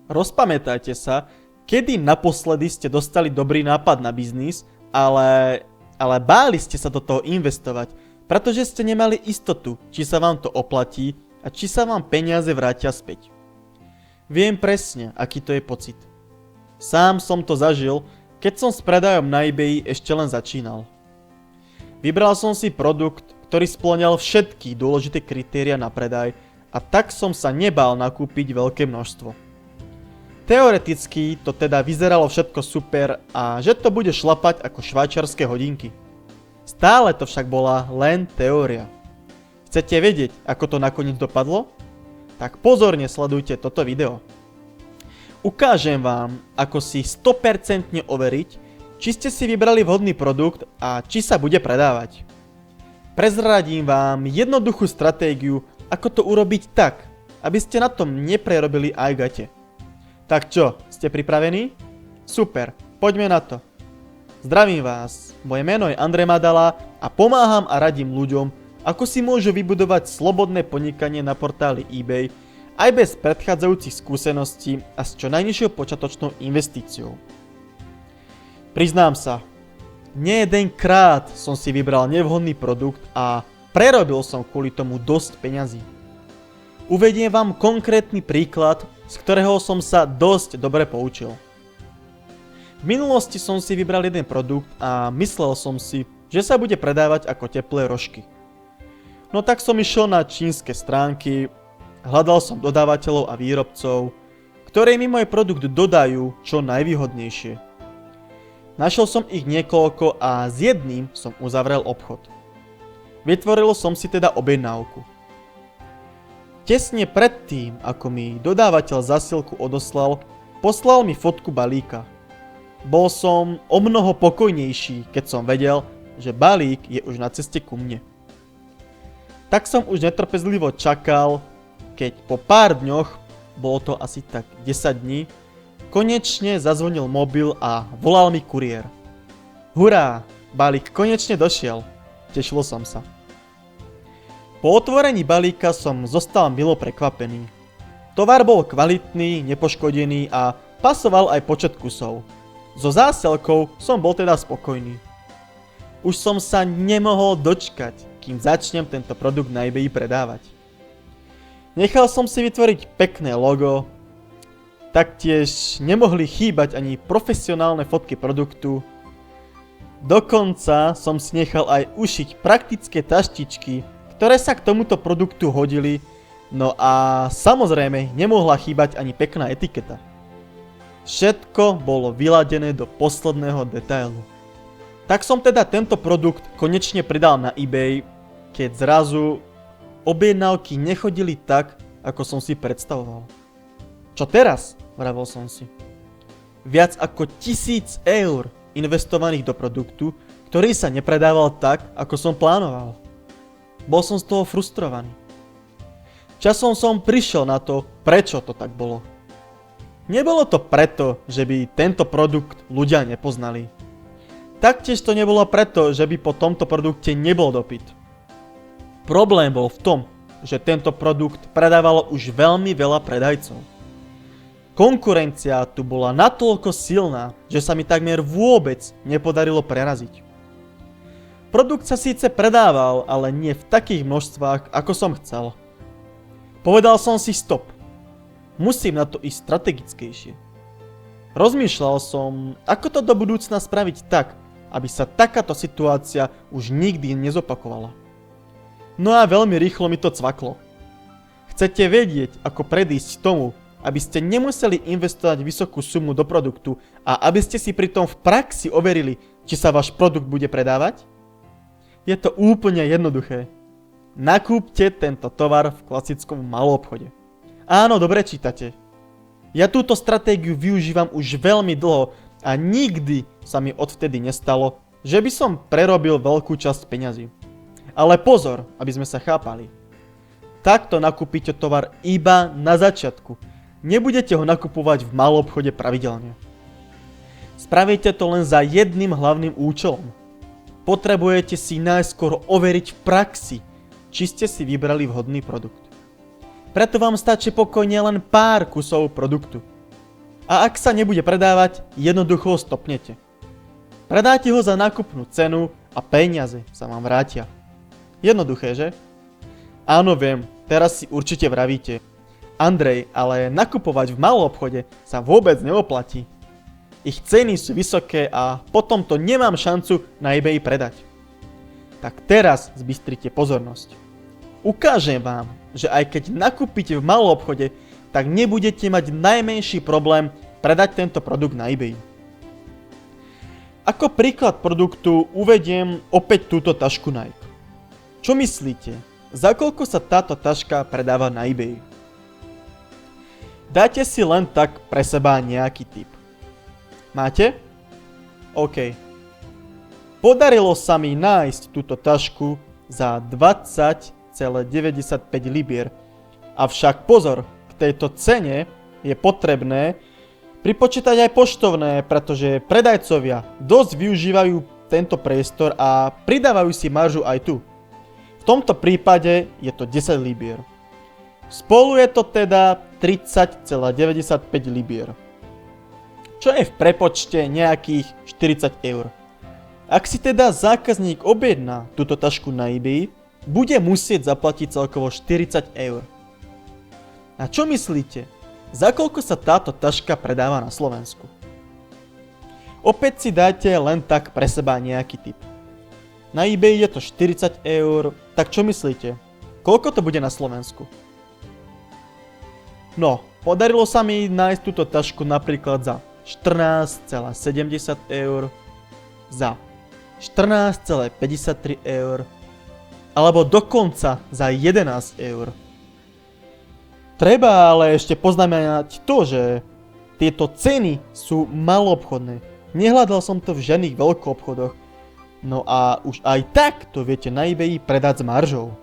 Rozpamätajte sa, kedy naposledy ste dostali dobrý nápad na biznis, ale báli ste sa do toho investovať, pretože ste nemali istotu, či sa vám to oplatí a či sa vám peniaze vrátia späť. Viem presne, aký to je pocit. Sám som to zažil, keď som s predajom na eBay ešte len začínal. Vybral som si produkt, ktorý spĺňal všetky dôležité kritéria na predaj a tak som sa nebál nakúpiť veľké množstvo. Teoreticky to teda vyzeralo všetko super a že to bude šlapať ako švajčiarske hodinky. Stále to však bola len teória. Chcete vedieť, ako to nakoniec dopadlo? Tak pozorne sledujte toto video. Ukážem vám, ako si 100% overiť, či ste si vybrali vhodný produkt a či sa bude predávať. Prezradím vám jednoduchú stratégiu, ako to urobiť tak, aby ste na tom neprerobili aj gate. Tak čo, ste pripravení? Super, poďme na to. Zdravím vás, moje meno je Andrej Madala a pomáham a radím ľuďom, ako si môžu vybudovať slobodné podnikanie na portáli eBay aj bez predchádzajúcich skúseností a s čo najnižšou počiatočnou investíciou. Priznám sa, nie jedenkrát som si vybral nevhodný produkt a prerobil som kvôli tomu dosť peňazí. Uvediem vám konkrétny príklad, z ktorého som sa dosť dobre poučil. V minulosti som si vybral jeden produkt a myslel som si, že sa bude predávať ako teplé rožky. No tak som išiel na čínske stránky, hľadal som dodávateľov a výrobcov, ktorí mi môj produkt dodajú čo najvýhodnejšie. Našiel som ich niekoľko a s jedným som uzavrel obchod. Vytvoril som si teda objednávku. Tesne predtým, ako mi dodávateľ zásielku odoslal, poslal mi fotku balíka. Bol som o mnoho pokojnejší, keď som vedel, že balík je už na ceste ku mne. Tak som už netrpezlivo čakal, keď po pár dňoch, bolo to asi tak 10 dní, konečne zazvonil mobil a volal mi kuriér. Hurá, balík konečne došiel, tešil som sa. Po otvorení balíka som zostal milo prekvapený. Tovar bol kvalitný, nepoškodený a pasoval aj počet kusov. So zásielkou som bol teda spokojný. Už som sa nemohol dočkať, kým začnem tento produkt na eBay predávať. Nechal som si vytvoriť pekné logo, taktiež nemohli chýbať ani profesionálne fotky produktu. Dokonca som si nechal aj ušiť praktické taštičky, ktoré sa k tomuto produktu hodili, no a samozrejme nemohla chýbať ani pekná etiketa. Všetko bolo vyladené do posledného detailu. Tak som teda tento produkt konečne pridal na eBay, keď zrazu objednávky nechodili tak, ako som si predstavoval. Čo teraz? Vravel som si. Viac ako 1000 eur investovaných do produktu, ktorý sa nepredával tak, ako som plánoval. Bol som z toho frustrovaný. Časom som prišiel na to, prečo to tak bolo. Nebolo to preto, že by tento produkt ľudia nepoznali. Taktiež to nebolo preto, že by po tomto produkte nebol dopyt. Problém bol v tom, že tento produkt predávalo už veľmi veľa predajcov. Konkurencia tu bola natoľko silná, že sa mi takmer vôbec nepodarilo preraziť. Produkt sa síce predával, ale nie v takých množstvách, ako som chcel. Povedal som si stop. Musím na to ísť strategickejšie. Rozmýšľal som, ako to do budúcna spraviť tak, aby sa takáto situácia už nikdy nezopakovala. No a veľmi rýchlo mi to cvaklo. Chcete vedieť, ako predísť tomu, aby ste nemuseli investovať vysokú sumu do produktu a aby ste si pritom v praxi overili, či sa váš produkt bude predávať? Je to úplne jednoduché. Nakúpte tento tovar v klasickom maloobchode. Áno, dobre čítate. Ja túto stratégiu využívam už veľmi dlho a nikdy sa mi odvtedy nestalo, že by som prerobil veľkú časť peňazí. Ale pozor, aby sme sa chápali. Takto nakúpite tovar iba na začiatku. Nebudete ho nakupovať v maloobchode pravidelne. Spravíte to len za jedným hlavným účelom. Potrebujete si najskôr overiť v praxi, či ste si vybrali vhodný produkt. Preto vám stačí pokojne len pár kusov produktu. A ak sa nebude predávať, jednoducho ho stopnete. Predáte ho za nákupnú cenu a peniaze sa vám vrátia. Jednoduché, že? Áno, viem, teraz si určite vravíte. Andrej, ale nakupovať v malom obchode sa vôbec neoplatí. Ich ceny sú vysoké a potom to nemám šancu na eBay predať. Tak teraz zbystrite pozornosť. Ukážem vám, že aj keď nakúpite v malom obchode, tak nebudete mať najmenší problém predať tento produkt na eBay. Ako príklad produktu uvediem opäť túto tašku Nike. Čo myslíte? Za koľko sa táto taška predáva na eBay? Dajte si len tak pre seba nejaký tip. Máte? OK. Podarilo sa mi nájsť túto tašku za 20,95 libier. Avšak pozor, k tejto cene je potrebné pripočítať aj poštovné, pretože predajcovia dosť využívajú tento priestor a pridávajú si maržu aj tu. V tomto prípade je to 10 libier. Spolu je to teda 30,95 libier. Čo je v prepočte nejakých 40 eur. Ak si teda zákazník objedná túto tašku na eBay, bude musieť zaplatiť celkovo 40 eur. A čo myslíte? Za koľko sa táto taška predáva na Slovensku? Opäť si dajte len tak pre seba nejaký tip. Na eBay je to 40 eur, tak čo myslíte? Koľko to bude na Slovensku? No, podarilo sa mi nájsť túto tašku napríklad za 14,70 eur, za 14,53 eur, alebo dokonca za 11 eur. Treba ale ešte poznamenať to, že tieto ceny sú maloobchodné. Nehľadal som to v žiadnych veľkoobchodoch. No a už aj tak to viete na eBay predať s maržou.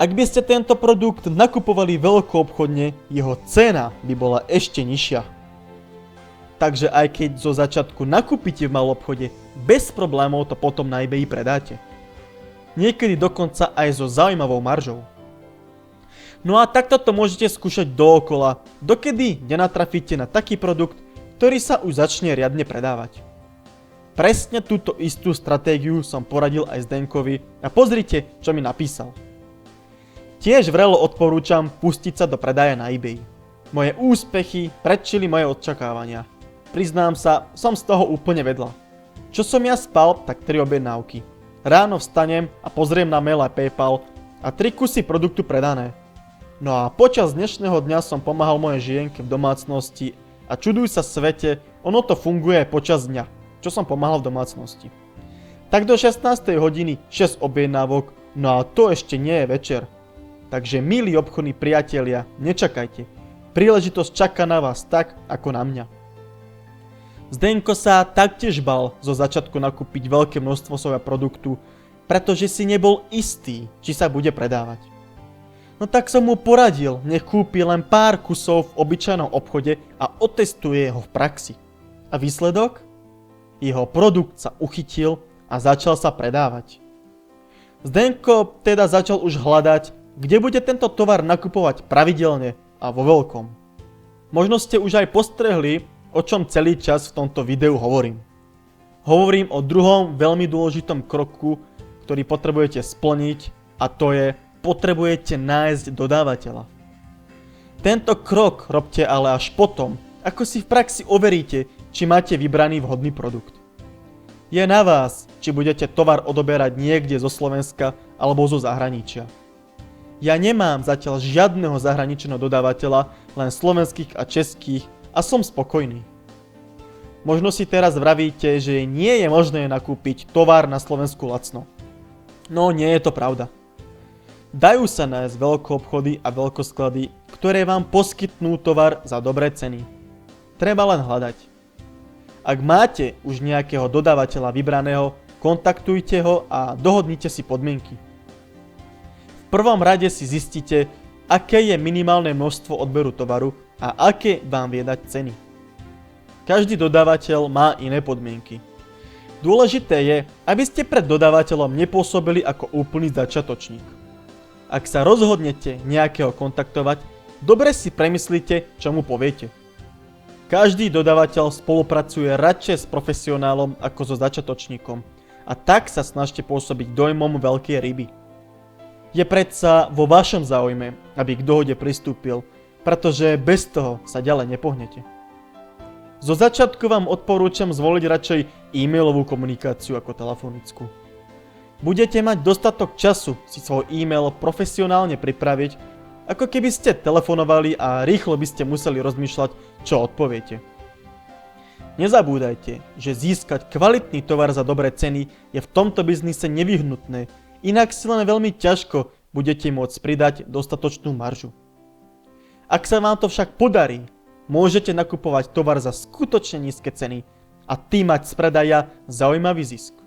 Ak by ste tento produkt nakupovali veľkoobchodne, jeho cena by bola ešte nižšia. Takže aj keď zo začiatku nakúpite v maloobchode, bez problémov to potom na eBay predáte. Niekedy dokonca aj so zaujímavou maržou. No a takto to môžete skúšať dookola, dokedy nenatrafíte na taký produkt, ktorý sa už začne riadne predávať. Presne túto istú stratégiu som poradil aj Zdenkovi a pozrite, čo mi napísal. Tiež vrelo odporúčam pustiť sa do predaja na eBay. Moje úspechy predčili moje očakávania. Priznám sa, som z toho úplne vedľa. Čo som ja spal, tak 3 objednávky. Ráno vstanem a pozriem na mail a PayPal a 3 kusy produktu predané. No a počas dnešného dňa som pomáhal mojej žienke v domácnosti a čuduj sa svete, ono to funguje aj počas dňa, čo som pomáhal v domácnosti. Tak do 16. hodiny 6 objednávok, no a to ešte nie je večer. Takže milí obchodní priatelia, nečakajte. Príležitosť čaká na vás tak, ako na mňa. Zdenko sa taktiež bal zo začiatku nakúpiť veľké množstvo svojho produktu, pretože si nebol istý, či sa bude predávať. No tak som mu poradil, nech kúpi len pár kusov v obyčajnom obchode a otestuje ho v praxi. A výsledok? Jeho produkt sa uchytil a začal sa predávať. Zdenko teda začal už hľadať, kde bude tento tovar nakupovať pravidelne a vo veľkom. Možno ste už aj postrehli, o čom celý čas v tomto videu hovorím. Hovorím o druhom veľmi dôležitom kroku, ktorý potrebujete splniť, a to je, potrebujete nájsť dodávateľa. Tento krok robte ale až potom, ako si v praxi overíte, či máte vybraný vhodný produkt. Je na vás, či budete tovar odoberať niekde zo Slovenska alebo zo zahraničia. Ja nemám zatiaľ žiadneho zahraničného dodávateľa, len slovenských a českých, a som spokojný. Možno si teraz vravíte, že nie je možné nakúpiť tovar na Slovensku lacno. No nie je to pravda. Dajú sa nájsť veľkoobchody a veľkosklady, ktoré vám poskytnú tovar za dobré ceny. Treba len hľadať. Ak máte už nejakého dodávateľa vybraného, kontaktujte ho a dohodnite si podmienky. V prvom rade si zistite, aké je minimálne množstvo odberu tovaru a aké vám vie dať ceny. Každý dodávateľ má iné podmienky. Dôležité je, aby ste pred dodávateľom nepôsobili ako úplný začiatočník. Ak sa rozhodnete nejakého kontaktovať, dobre si premyslite, čo mu poviete. Každý dodávateľ spolupracuje radšej s profesionálom ako so začiatočníkom a tak sa snažte pôsobiť dojmom veľkej ryby. Je predsa vo vašom záujme, aby k dohode pristúpil, pretože bez toho sa ďalej nepohnete. Zo začiatku vám odporúčam zvoliť radšej e-mailovú komunikáciu ako telefonickú. Budete mať dostatok času si svoj e-mail profesionálne pripraviť, ako keby ste telefonovali a rýchlo by ste museli rozmýšľať, čo odpoviete. Nezabúdajte, že získať kvalitný tovar za dobré ceny je v tomto biznise nevyhnutné, inak si len veľmi ťažko budete môcť pridať dostatočnú maržu. Ak sa vám to však podarí, môžete nakupovať tovar za skutočne nízke ceny a tým mať z predaja zaujímavý zisk.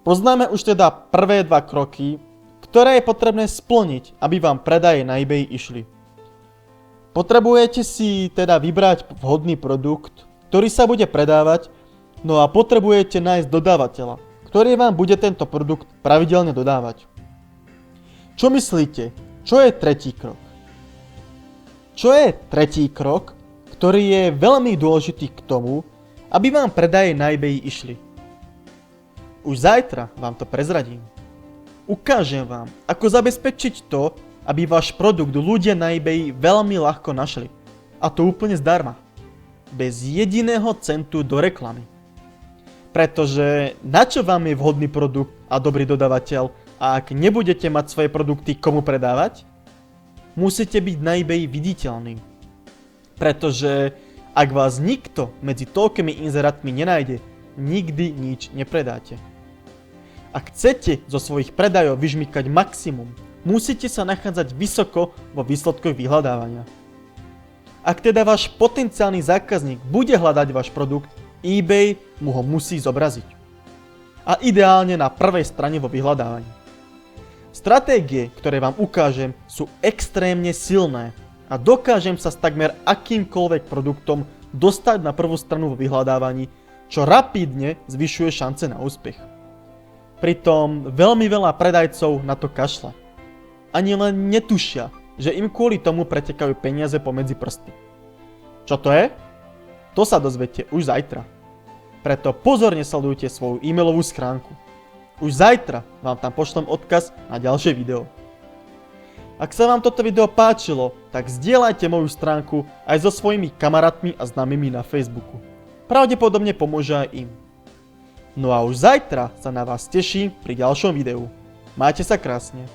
Poznáme už teda prvé dva kroky, ktoré je potrebné splniť, aby vám predaje na eBay išli. Potrebujete si teda vybrať vhodný produkt, ktorý sa bude predávať, no a potrebujete nájsť dodávateľa, ktorý vám bude tento produkt pravidelne dodávať. Čo myslíte? Čo je tretí krok? Čo je tretí krok, ktorý je veľmi dôležitý k tomu, aby vám predaje na eBay išli? Už zajtra vám to prezradím. Ukážem vám, ako zabezpečiť to, aby váš produkt ľudia na eBay veľmi ľahko našli. A to úplne zdarma. Bez jediného centu do reklamy. Pretože na čo vám je vhodný produkt a dobrý dodávateľ, a ak nebudete mať svoje produkty komu predávať? Musíte byť na eBay viditeľný. Pretože ak vás nikto medzi toľkými inzerátmi nenájde, nikdy nič nepredáte. Ak chcete zo svojich predajov vyžmýkať maximum, musíte sa nachádzať vysoko vo výsledkoch vyhľadávania. Ak teda váš potenciálny zákazník bude hľadať váš produkt, eBay mu ho musí zobraziť. A ideálne na prvej strane vo vyhľadávaní. Stratégie, ktoré vám ukážem, sú extrémne silné a dokážem sa s takmer akýmkoľvek produktom dostať na prvú stranu vo vyhľadávaní, čo rapídne zvyšuje šance na úspech. Pritom veľmi veľa predajcov na to kašle. Ani len netušia, že im kvôli tomu pretekajú peniaze pomedzi prsty. Čo to je? To sa dozviete už zajtra. Preto pozorne sledujte svoju e-mailovú schránku. Už zajtra vám tam pošlem odkaz na ďalšie video. Ak sa vám toto video páčilo, tak zdieľajte moju stránku aj so svojimi kamarátmi a známymi na Facebooku. Pravdepodobne pomôže aj im. No a už zajtra sa na vás teším pri ďalšom videu. Majte sa krásne.